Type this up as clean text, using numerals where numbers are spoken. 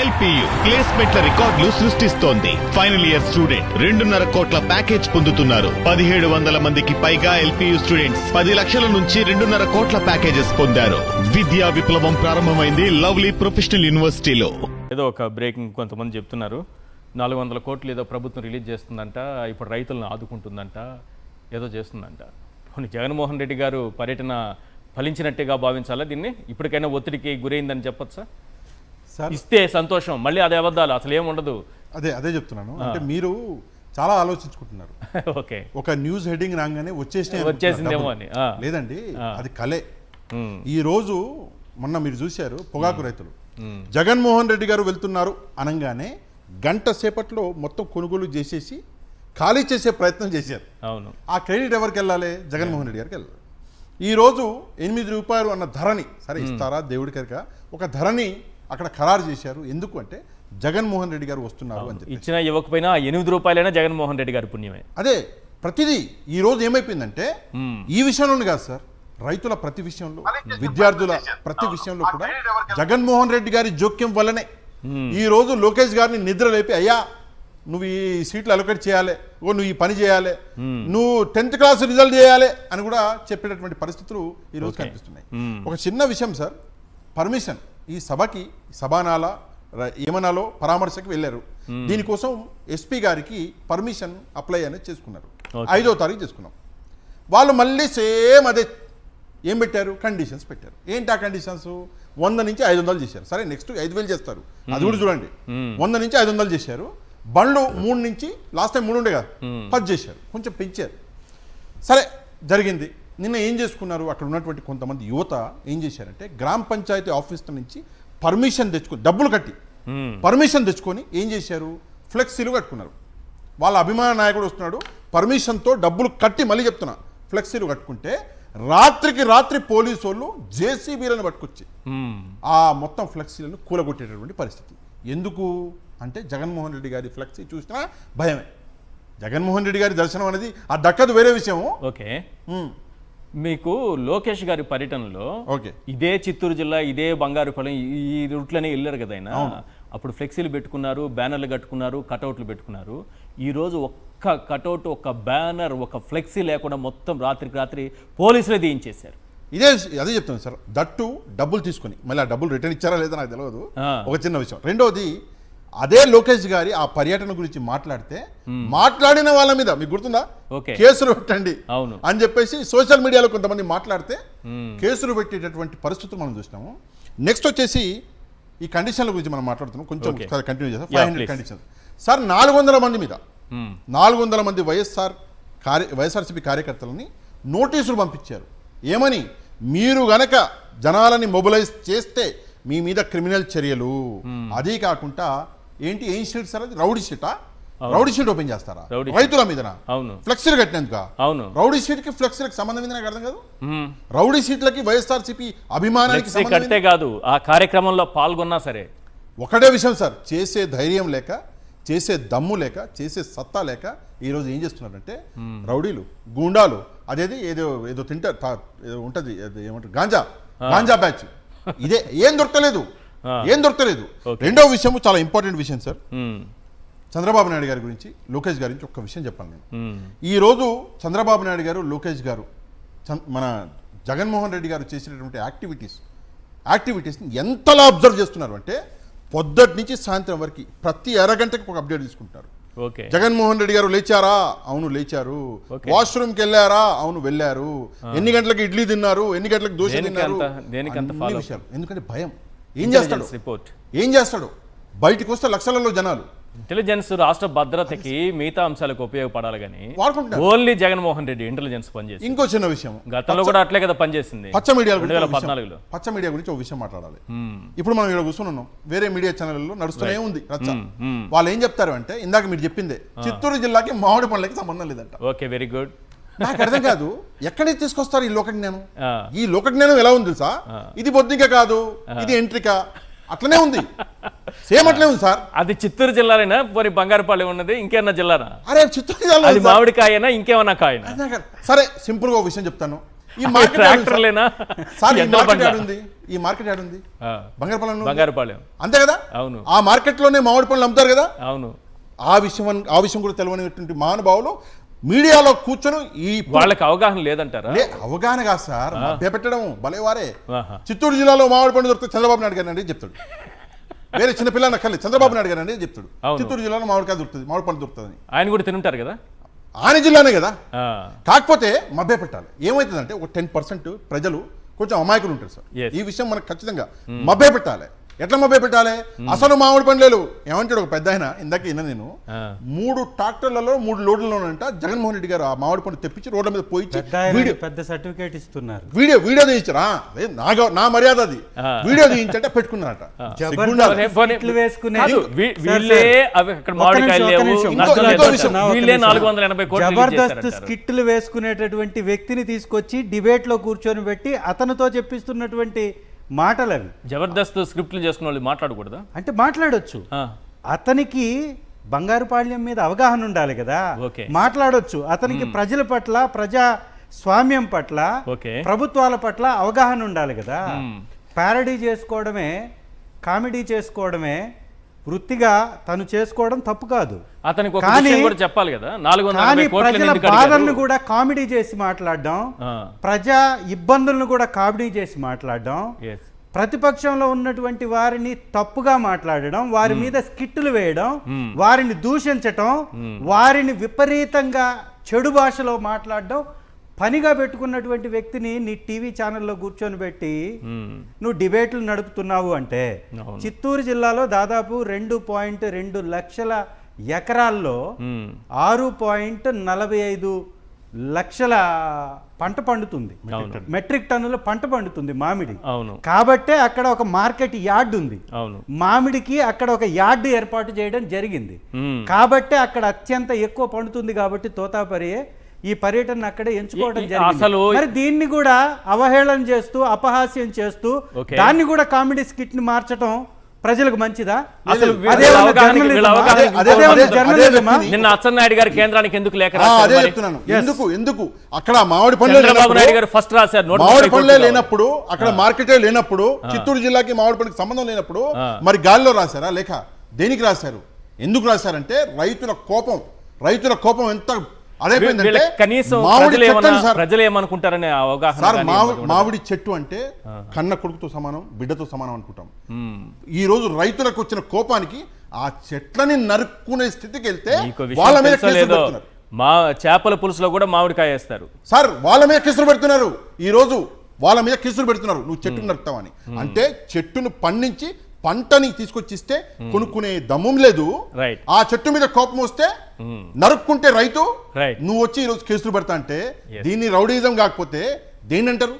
LPU ప్లేస్మెంట్ల రికార్డులు సృష్టిస్తోంది. Final year student 2.5 కోట్ల ప్యాకేజ్ పొందుతున్నారు. 1700 మందికి పైగా ఎల్పియు స్టూడెంట్స్ 10 లక్షల నుంచి 2.5 కోట్ల ప్యాకేజెస్ పొందారు. విద్యా విప్లవం ప్రారంభమైంది లవ్లీ ప్రొఫెషనల్ యూనివర్సిటీలో. ఏదో ఒక బ్రేకింగ్ కొంతమంది చెప్తున్నారు, 400 కోట్లు ఏదో ప్రభుత్వం రిలీజ్ చేస్తుందంట, ఇప్పుడు రైతులను ఆదుకుంటుందంట, ఏదో చేస్తుందంట. జగన్మోహన్ రెడ్డి గారు పర్యటన ఫలించినట్టుగా భావించాలా దీన్ని? ఇప్పటికైనా ఒత్తిడికి గురైందని చెప్పొచ్చా? ఇస్తే సంతోషం, మళ్ళీ అదే అబద్ధాలు, అసలు ఏముండదు. అదే చెప్తున్నాను. అంటే మీరు చాలా ఆలోచించుకుంటున్నారు. ఓకే, ఒక న్యూస్ హెడ్డింగ్ రాగానే వచ్చేసిందేమో అని. లేదండి, అది కలే. ఈ రోజు మొన్న మీరు చూశారు, పొగాకు రైతులు జగన్మోహన్ రెడ్డి గారు వెళ్తున్నారు అనగానే గంట సేపట్లో మొత్తం కొనుగోలు చేసేసి ఖాళీ చేసే ప్రయత్నం చేశారు. అవును, ఆ క్రెడిట్ ఎవరికి వెళ్ళాలి? జగన్మోహన్ రెడ్డి గారికి వెళ్ళాలి. ఈరోజు 8 రూపాయలు అన్న ధరని, సరే ఇస్తారా దేవుడికరిక, ఒక ధరని అక్కడ ఖరారు చేశారు. ఎందుకు అంటే జగన్మోహన్ రెడ్డి గారు వస్తున్నారు అని చెప్పి. ఇచ్చినా ఇవ్వకపోయినా 8 రూపాయలైనా జగన్మోహన్ రెడ్డి గారి పుణ్యమే. అదే ప్రతిదీ ఈ రోజు ఏమైపోయిందంటే ఈ విషయంలోనే కాదు సార్, రైతుల ప్రతి విషయంలో, విద్యార్థుల ప్రతి విషయంలో కూడా జగన్మోహన్ రెడ్డి గారి జోక్యం వల్లనే ఈ రోజు లోకేష్ గారిని నిద్ర లేపి, అయ్యా నువ్వు ఈ సీట్లు అలొకేట్ చేయాలి, నువ్వు ఈ పని చేయాలి, నువ్వు 10th క్లాస్ రిజల్ట్ చేయాలి అని కూడా చెప్పేటటువంటి పరిస్థితులు ఈ రోజు కనిపిస్తున్నాయి. ఒక చిన్న విషయం సార్, పర్మిషన్ ఈ సభకి సభానాల ఏమనాలో పరామర్శకు వెళ్ళారు. దీనికోసం ఎస్పీ గారికి పర్మిషన్ అప్లై అనేది చేసుకున్నారు. 5వ తారీఖు చేసుకున్నాం. వాళ్ళు మళ్ళీ సేమ్ అదే ఏం పెట్టారు, కండిషన్స్ పెట్టారు. ఏంటి ఆ కండిషన్స్? 100 నుంచి 500 చేశారు. సరే నెక్స్ట్ 5000 చేస్తారు, అది కూడా చూడండి. 100 నుంచి 500 చేశారు. బండ్లు 3 నుంచి, లాస్ట్ టైం 3 ఉండే కదా, 10 చేశారు, కొంచెం పెంచారు. సరే జరిగింది. నిన్న ఏం చేసుకున్నారు, అక్కడ ఉన్నటువంటి కొంతమంది యువత ఏం చేశారంటే గ్రామ పంచాయతీ ఆఫీస్ నుంచి పర్మిషన్ తెచ్చుకొని, డబ్బులు కట్టి పర్మిషన్ తెచ్చుకొని ఏం చేశారు, ఫ్లెక్సీలు కట్టుకున్నారు. వాళ్ళ అభిమాన నాయకుడు వస్తున్నాడు, పర్మిషన్తో డబ్బులు కట్టి, మళ్ళీ చెప్తున్నా, ఫ్లెక్సీలు కట్టుకుంటే రాత్రికి రాత్రి పోలీసు వాళ్ళు జేసీబీలను పట్టుకొచ్చి ఆ మొత్తం ఫ్లెక్సీలను కూలగొట్టేటటువంటి పరిస్థితి. ఎందుకు అంటే జగన్మోహన్ రెడ్డి గారి ఫ్లెక్సీ చూసినా భయమే. జగన్మోహన్ రెడ్డి గారి దర్శనం అనేది ఆ దక్కదు, వేరే విషయం. ఓకే, మీకు లోకేష్ గారి పర్యటనలో ఓకే ఇదే చిత్తూరు జిల్లా, ఇదే బంగారుపాలెం, ఈ రూట్లోనే వెళ్ళారు కదా ఆయన. అప్పుడు ఫ్లెక్సీలు పెట్టుకున్నారు, బ్యానర్లు కట్టుకున్నారు, కటౌట్లు పెట్టుకున్నారు. ఈరోజు ఒక్క కటౌట్, ఒక బ్యానర్, ఒక ఫ్లెక్సీ లేకుండా మొత్తం రాత్రికి రాత్రి పోలీసులే తీయించేశారు. అదే చెప్తాను సార్, దట్టు డబ్బులు తీసుకొని మళ్ళీ ఆ డబ్బులు రిటర్న్ ఇచ్చారా లేదా నాకు తెలియదు, ఒక చిన్న విషయం. రెండోది, అదే లోకేష్ గారి ఆ పర్యటన గురించి మాట్లాడిన వాళ్ళ మీద మీకు గుర్తుందా, కేసులు పెట్టండి అని చెప్పేసి సోషల్ మీడియాలో కొంతమంది మాట్లాడితే కేసులు పెట్టేటటువంటి పరిస్థితులు మనం చూసినాము. నెక్స్ట్ వచ్చేసి ఈ కండిషన్ల గురించి మనం మాట్లాడుతున్నాం, కొంచెం కంటిన్యూ చేస్తాం. 500 కండిషన్స్ సార్, 400 మంది మీద 400 మంది వైఎస్ఆర్సీపీ కార్యకర్తలని నోటీసులు పంపించారు. ఏమని? మీరు గనక జనాలని మొబిలైజ్ చేస్తే మీ మీద క్రిమినల్ చర్యలు. అదే కాకుండా ఏంటి, ఏం షీట్ సార్ అది, రౌడీ షీటా? రౌడీ షీట్ ఓపెన్ చేస్తారా రైతుల మీద? ఫ్లెక్సీలు కట్టినందుక? రౌడీ షీట్ కి ఫ్లెక్సీలకు సంబంధం ఏంది నాకు అర్థం కాదు. రౌడీ షీట్లకి వైఎస్ఆర్సీపీ అభిమానానికి కట్టే కాదు, ఆ కార్యక్రమంలో పాల్గొన్నా సరే ఒకటే విషయం సార్, చేసే ధైర్యం లేక, చేసే దమ్ము లేక, చేసే సత్తా లేక ఈరోజు ఏం చేస్తున్నారంటే రౌడీలు, గూండాలు, అదేది ఏదో ఏదో తింటారు, ఏదో ఉంటుంది, ఏమంటారు, గాంజా బ్యాచ్. ఇదే ఏం దొరకలేదు. రెండో విషయం, చాలా ఇంపార్టెంట్ విషయం సార్, చంద్రబాబు నాయుడు గారి గురించి, లోకేష్ గారి గురించి ఒక్క విషయం చెప్పాను నేను. ఈరోజు చంద్రబాబు నాయుడు గారు, లోకేష్ గారు, మన జగన్మోహన్ రెడ్డి గారు చేసినటువంటి యాక్టివిటీస్ని ఎంతలా అబ్జర్వ్ చేస్తున్నారు అంటే పొద్దుటి నుంచి సాయంత్రం వరకు ప్రతి అరగంటకి ఒక అప్డేట్ తీసుకుంటారు. జగన్మోహన్ రెడ్డి గారు లేచారా? అవును లేచారు. వాష్రూమ్కి వెళ్ళారా? అవును వెళ్ళారు. ఎన్ని గంటలకు ఇడ్లీ తిన్నారు, ఎన్ని గంటలకు దోశ తిన్నారు, ఎందుకంటే భయం. ఏం చేస్తాడు బయటికి వస్తే లక్షలలో జనాలు. ఇంటెలిజెన్స్ రాష్ట్ర భద్రతకి మిగతా అంశాలకు ఉపయోగపడాలి కానీ ఓన్లీ జగన్మోహన్ రెడ్డి ఇంటెలిజెన్స్ పనిచేసి. ఇంకో చిన్న విషయం, గతంలో కూడా అట్లే కదా పనిచేసింది. పచ్చ మీడియా 2014లో పచ్చ మీడియా గురించి ఒక విషయం మాట్లాడాలి. ఇప్పుడు మనం ఇక్కడ కూర్చున్నాం, వేరే మీడియా ఛానల్లో నడుస్తూనే ఉంది రచ్చ. వాళ్ళు ఏం చెప్తారు అంటే, ఇందాక మీరు చెప్పిందే, చిత్తూరు జిల్లాకి మామిడి పండ్లకి సంబంధం లేదంట. Okay, very good. నాకు అర్థం కాదు, ఎక్కడికి తీసుకొస్తారు ఈ లోకజ్ఞానం? ఈ లోకజ్ఞానం ఎలా ఉంది తెలుసా? ఇది బొద్దిక కాదు, ఇది ఎంట్రిక, అట్లనే ఉంది, సేమ్ అట్లే ఉంది సార్. అది చిత్తూరు జిల్లాలోనా, పోనీ బంగారుపాలెం ఉన్నది ఇంకేమన్నా జిల్లానా? అరే చిత్తూరు జిల్లా మామిడికాయనా ఇంకేమన్నా కాయనా? సరే సింపుల్ గా ఒక విషయం చెప్తాను. ఈ మార్కెట్ ట్రాక్టర్లేనా సార్ ఈ ఎద్దుల మార్కెట్ బండ్లా? ఏడుంది ఈ మార్కెట్ ఏడుంది ఆ, బంగారుపాలెం బంగారుపాలెం అంతే కదా అవును ఆ మార్కెట్లోనే మామిడి పండ్లు అమ్ముతారు కదా అవును ఆ విషయం కూడా తెలియనటువంటి మహానుభావులు మీడియాలో కూర్చొని ఈ వాళ్ళకి అవగాహన లేదంటారా అవగాహన కాదు సార్ మభ్య పెట్టడం భలేవారే ఆహా. చిత్తూరు జిల్లాలో మామిడి పండు దొరికితే చంద్రబాబు నాయుడు గారు అండి చెప్తాడు వేరే చిన్న పిల్లలు అక్కర్లేదు చంద్రబాబు నాయుడు గారు అండి చెప్తాడు అవును. చిత్తూరు జిల్లాలో మామిడికాయ దొరుకుతుంది మామిడి పండు దొరుకుతుంది ఆయన కూడా తినుంటారు కదా ఆయన జిల్లానే కదా ఆ, కాకపోతే మభ్య పెట్టాలి ఏమవుతుందంటే ఒక 10% ప్రజలు కొంచెం అమాయకులు ఉంటారు సార్ Yes. ఈ విషయం మనకు ఖచ్చితంగా మభ్య పెట్టాలి ఎట్లా మభ్య పెట్టాలి అసలు మామిడి పండ్లు ఏమంటాడు ఒక పెద్ద ఆయన ఇందాక విన్నా నేను ఆ. 3 ట్రాక్టర్లలో 3 లోడ్లలోనంట జగన్మోహన్ రెడ్డి గారు ఆ మామిడి పండు తెప్పించి రోడ్ల మీద పోయి పెద్ద సర్టిఫికేట్ ఇస్తున్నారు. వీడియో తీయించారా అదే నా మర్యాద అది ఆ. వీడియో తీయించంటే పెట్టుకున్నారట జబర్దస్త్ స్కిట్లు వేసుకునే కాదు, వీళ్ళే అవి అక్కడ మామిడికాయలు లేవు నష్టం లేదు అంటారు. వీళ్ళే 480 కోట్లు రిలీజ్ జబర్దస్త్ చేశారంటారు. స్కిట్లు వేసుకునేటటువంటి వ్యక్తిని తీసుకొచ్చి డిబేట్ లో కూర్చొని పెట్టి అతనితో చెప్పిస్తున్నటువంటి మాటలు అవి. జబర్దస్త్ స్క్రిప్ట్లు చేసుకున్న వాళ్ళు మాట్లాడకూడదా అంటే మాట్లాడొచ్చు, ఆ, అతనికి బంగారుపాళ్యం మీద అవగాహన ఉండాలి కదా, ఓకే. మాట్లాడొచ్చు. అతనికి ప్రజల పట్ల ప్రజా స్వామ్యం పట్ల ఓకే. ప్రభుత్వాల పట్ల అవగాహన ఉండాలి కదా. మ్మ్. ప్యారడీ చేసుకోవడమే కామెడీ చేసుకోవడమే వృత్తిగా తను చేసుకోవడం తప్పు కాదు. అతనికి ఒక కానీ- విషయం కూడా చెప్పాలి కదా కానీ 480 కోట్లని ప్రజల ఎందుకు అడిగారు? బాధలను కూడా కామెడీ చేసి మాట్లాడడం, ఆ, ప్రజా ఇబ్బందులను కూడా కామెడీ చేసి మాట్లాడడం, yes. ప్రతిపక్షంలో ఉన్నటువంటి వారిని తప్పుగా మాట్లాడడం, వారి మీద స్కిట్టులు వేయడం, వారిని దూషించటం, వారిని విపరీతంగా చెడు భాషలో మాట్లాడడం పనిగా పెట్టుకున్నటువంటి వ్యక్తిని నీ టీవీ ఛానల్లో కూర్చొని పెట్టి మ్మ్. నువ్వు డిబేట్లు నడుపుతున్నావు అంటే, అవును. చిత్తూరు జిల్లాలో దాదాపు 2.2 లక్షల ఎకరాల్లో మ్మ్. 6.45 లక్షల పంట పండుతుంది, అవును. మెట్రిక్ టన్నుల పంట పండుతుంది మామిడి. అవును కాబట్టే అక్కడ ఒక మార్కెట్ యార్డ్ ఉంది, అవును మామిడికి అక్కడ ఒక యార్డ్ ఏర్పాటు చేయడం జరిగింది. మ్మ్. కాబట్టే అక్కడ అత్యంత ఎక్కువ పండుతుంది కాబట్టి తోతాపరియే ఈ పర్యటన అక్కడే ఎంచుకోవడం జరిగింది. అసలు మరి దీన్ని కూడా అవహేళన చేస్తూ అపహాస్యం చేస్తూ ఓకే. దాన్ని కూడా కామెడీ స్కిట్ ని మార్చడం ప్రజలకు మంచిదా? అసలు అదే వీళ్ళ ఉన్న అవగాహనకి- జర్నలిజమా? వీళ్ళ అవగాహనకి అదే- అదే ఉన్న అదే- జర్నలిజమా? అదే- నిన్న అచ్చెన్నాయుడు గారు కేంద్రానికి ఎందుకు లేఖ ఆ, రాశారు అదే మరి? చెప్తున్నాను Yes. ఎందుకు అక్కడ మామిడి పండ్లే చంద్రబాబు లేనప్పుడు- నాయుడు గారు ఫస్ట్ రాశారు నోట్ మామిడి పండ్లే లేనప్పుడు అక్కడ మార్కెటే లేనప్పుడు చిత్తూరు జిల్లాకి మామిడి పండుగ సంబంధం లేనప్పుడు మరి గాలిలో రాశారా లేక దేనికి రాశారు? ఎందుకు రాశారంటే రైతుల కోపం ఎంత అదైపోయిందంటే కనీసం మామిడి చెట్టు సార్ ప్రజలు ఏమనుకుంటారనే అవగాహన సార్ కానీ ఏమీ ఉండదు. మామిడి చెట్టు అంటే కన్న కొడుకుతో సమానం బిడ్డతో సమానం అనుకుంటాం. మ్మ్. ఈ రోజు రైతులకు వచ్చిన కోపానికి ఆ చెట్లని నరుక్కునే స్థితికి వెళ్తే మీకు విషయం వాళ్ళ మీద తెలుసో కేసులు లేదో, పెడుతున్నారు మా చేపల పులుసులో కూడా మామిడికాయ వేస్తారు. సార్. వాళ్ళ మీద కేసులు పెడుతున్నారు ఈ రోజు, వాళ్ళ మీద కేసులు పెడుతున్నారు నువ్వు చెట్టును నరుకుతావని. అంటే చెట్టును పండించి పంటని తీసుకొచ్చిస్తే కొనుక్కునే దమ్ము లేదు. రైట్. ఆ చెట్టు మీద కోపం వస్తే నరుక్కుంటే రైతు రైట్. నువ్వు వచ్చి ఈ రోజు కేసులు పెడతా అంటే దీన్ని రౌడీజం కాకపోతే దేన్ని అంటారు?